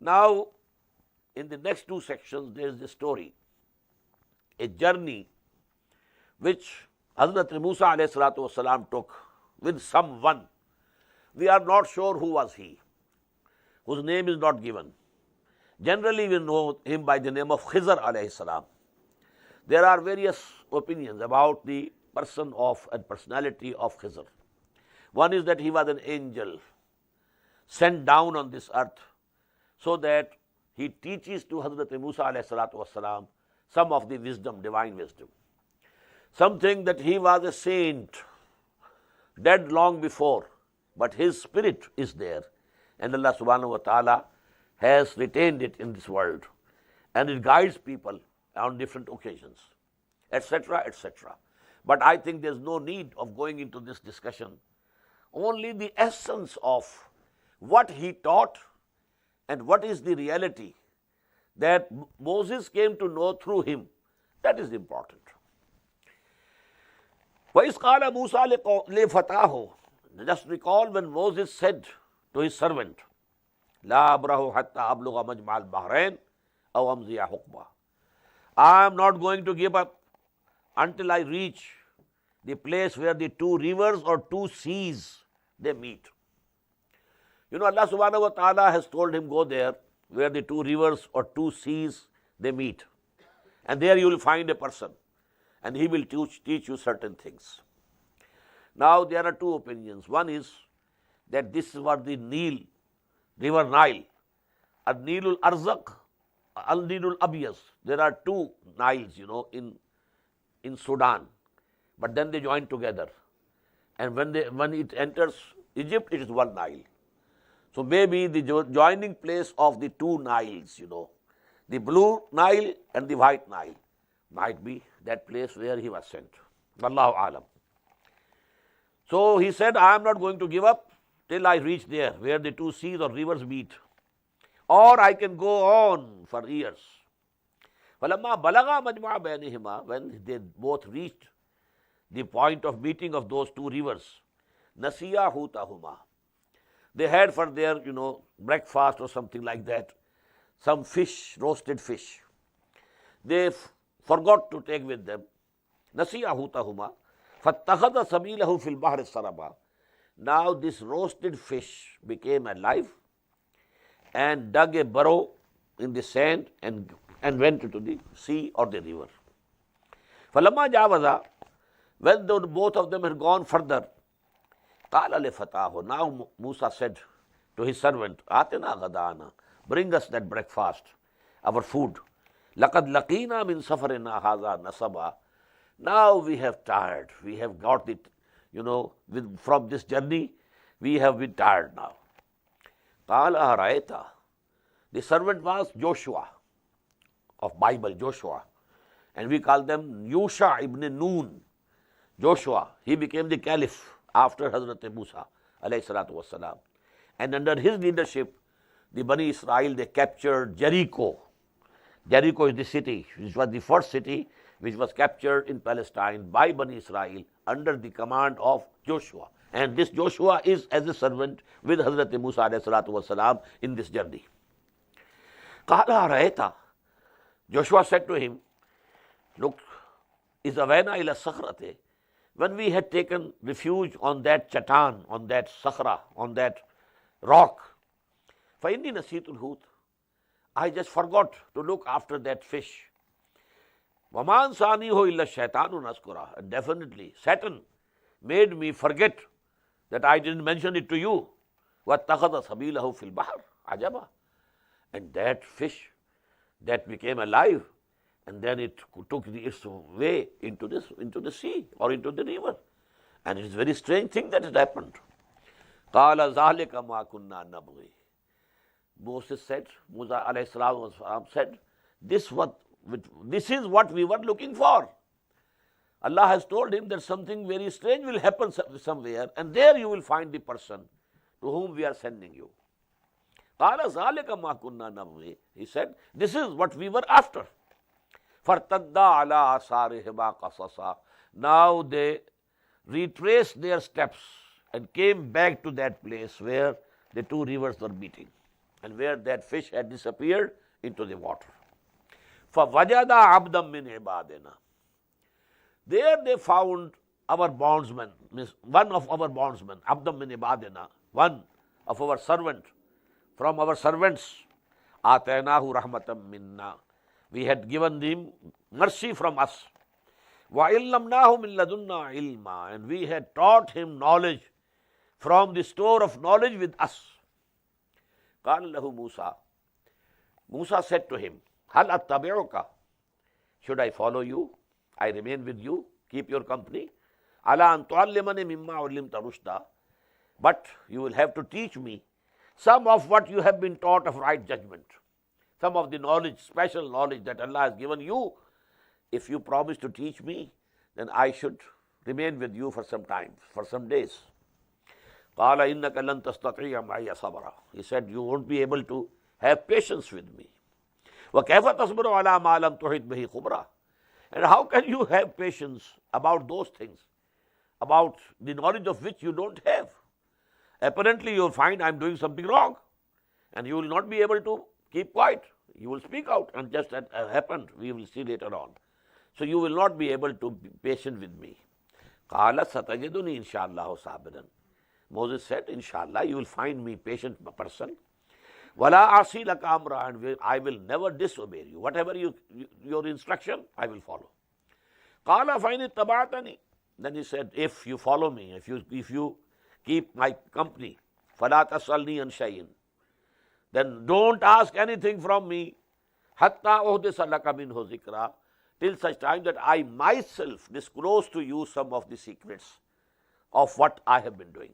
Now, in the next two sections, there is a story, a journey which Hazrat Musa alayhi salatu wasalam took with someone. We are not sure who was he, whose name is not given. Generally, we know him by the name of Khizr alayhi salam. There are various opinions about the person of and personality of Khizr. One is that he was an angel sent down on this earth so that he teaches to Hazrat Musa alayhi salatu wasalam some of the wisdom, divine wisdom. Something that he was a saint, dead long before, but his spirit is there. And Allah subhanahu wa ta'ala has retained it in this world. And it guides people on different occasions, etc., etc. But I think there's no need of going into this discussion. Only the essence of what he taught and what is the reality that Moses came to know through him, that is important. وَإِذْ قَالَ مُوسَى لِفَتَاهُ. Just recall when Moses said to his servant, لَا أَبْرَحُ حَتَّى أَبْلُغَ مَجْمَعَ الْبَحْرَيْنِ أَوْ أَمْضِيَ حُقْبًا. I am not going to give up until I reach the place where the two rivers or two seas they meet. You know, Allah subhanahu wa ta'ala has told him, go there where the two rivers or two seas they meet. And there you will find a person and he will teach you certain things. Now there are two opinions. One is that this was the Nile, river Nile, Al-Nilul Arzaq, Al-Nilul Abyas. There are two Niles, in Sudan, but then they join together. And when it enters Egypt, it is one Nile. So maybe the joining place of the two Niles, the blue Nile and the white Nile, might be that place where he was sent. Wallahu alam. So he said, I am not going to give up till I reach there where the two seas or rivers meet. Or I can go on for years. فَلَمَّا بَلَغَا مَجْمَعَ بَيْنِهِمَا. When they both reached the point of meeting of those two rivers, نَسِيَا حُوتَهُمَا. They had for their, breakfast or something like that, some fish, roasted fish. They forgot to take with them. نَسِيَا حُوتَهُمَا فَاتَّخَذَ سَبِيلَهُ فِي الْبَحْرِ السَّرَبَا. Now this roasted fish became alive and dug a burrow in the sand and went into the sea or the river. فَلَمَّا جَاوَزَا. When both of them had gone further, قَالَ لِفَتَاهُ. Now Musa said to his servant, آتِنَا غَدَانَا. Bring us that breakfast, our food. لَقَدْ لَقِينَا مِنْ سَفَرِنَا هَذَا نَصَبًا. Now we have tired. We have got it, from this journey, we have been tired now. قَالَ أَرَأَيْتَ. The servant was Joshua, of Bible, Joshua. And we call them Yusha ibn Nun. Joshua, he became the caliph after Hazrat Musa alayhi salatu wasalam. And under his leadership, the Bani Israel, they captured Jericho. Jericho is the city, which was the first city which was captured in Palestine by Bani Israel under the command of Joshua. And this Joshua is as a servant with Hazrat Musa alayhi salatu wasalam in this journey. قَالَ أَرَأَيْتَ. Joshua said to him, look, إِذْ أَوَيْنَا إِلَى الصَّخْرَةِ. When we had taken refuge on that chatan, on that sakhra, on that rock, فَإِنِّي نَسِيتُ الْحُوتَ. I just forgot to look after that fish. وَمَا أَنْسَانِيهُ إِلَّا الشَّيْطَانُ نَذْكُرَهُ. And definitely, Satan made me forget that I didn't mention it to you. وَاتَّخَذَ سَبِيلَهُ فِي الْبَحْرِ عَجَبًا. And that fish that became alive, and then it took its way into the sea or into the river. And it is a very strange thing that had happened. قَالَ ذَلِكَ مَا كُنَّا نَبْغِي. Moses said, Musa alayhi salam said, this is what we were looking for. Allah has told him that something very strange will happen somewhere, and there you will find the person to whom we are sending you. قَالَ ذَلِكَ مَا كُنَّا نَبْغِي. He said, this is what we were after. فَارْتَدَّا عَلَىٰ آثَارِهِمَا قَصَصًا. Now they retraced their steps and came back to that place where the two rivers were meeting. and where that fish had disappeared into the water. فَوَجَدَ عَبْدًا مِّنْ عِبَادِنَا. There they found our bondsman, means one of our bondsmen, عَبْدًا مِّنْ عِبَادِنَا, one of our servant, from our servants. آتَيْنَاهُ رَحْمَةً مِنَّا. We had given him mercy from us. وَعِلَّمْنَاهُ مِنْ لَدُنَّا عِلْمًا. And we had taught him knowledge from the store of knowledge with us. قَالَ لَهُ مُوسَى. Musa said to him, هَلْ أَتَّبِعُكَ. Should I follow you? I remain with you, keep your company. عَلَىٰ أَن تُعَلِّمَنِ مِمَّا عُلِّمْتَ رُشْدًا. But you will have to teach me some of what you have been taught of right judgment. Some of the knowledge, special knowledge that Allah has given you. If you promise to teach me, then I should remain with you for some time, for some days. قَالَ إِنَّكَ لَن تَسْتَطِيعَ مَعِيَ صَبْرًا. He said, you won't be able to have patience with me. وَكَيْفَ تَصْبِرُ عَلَىٰ مَا لَمْ تُحِطْ بِهِ خُبْرًا. And how can you have patience about those things, about the knowledge of which you don't have? Apparently you will find I am doing something wrong, and you will not be able to keep quiet. You will speak out, and just as happened, we will see later on. So you will not be able to be patient with me. قَالَ سَتَجِدُنِي إِنْ شَاءَ اللَّهُ صَابِرًا. Moses said, Inshallah, you will find me patient person. وَلَا أَعْصِي لَكَ أَمْرًا. And I will never disobey you. Whatever your instruction, I will follow. قَالَ فَإِنِ اتَّبَعْتَنِي. Then he said, if you follow me, if you keep my company, فَلَا تَسْأَلْنِي عَنْ شَيْءٍ. Then don't ask anything from me, حَتَّى أُحْدِثَ لَكَ مِنْهُ ذِكْرًا. Till such time that I myself disclose to you some of the secrets of what I have been doing.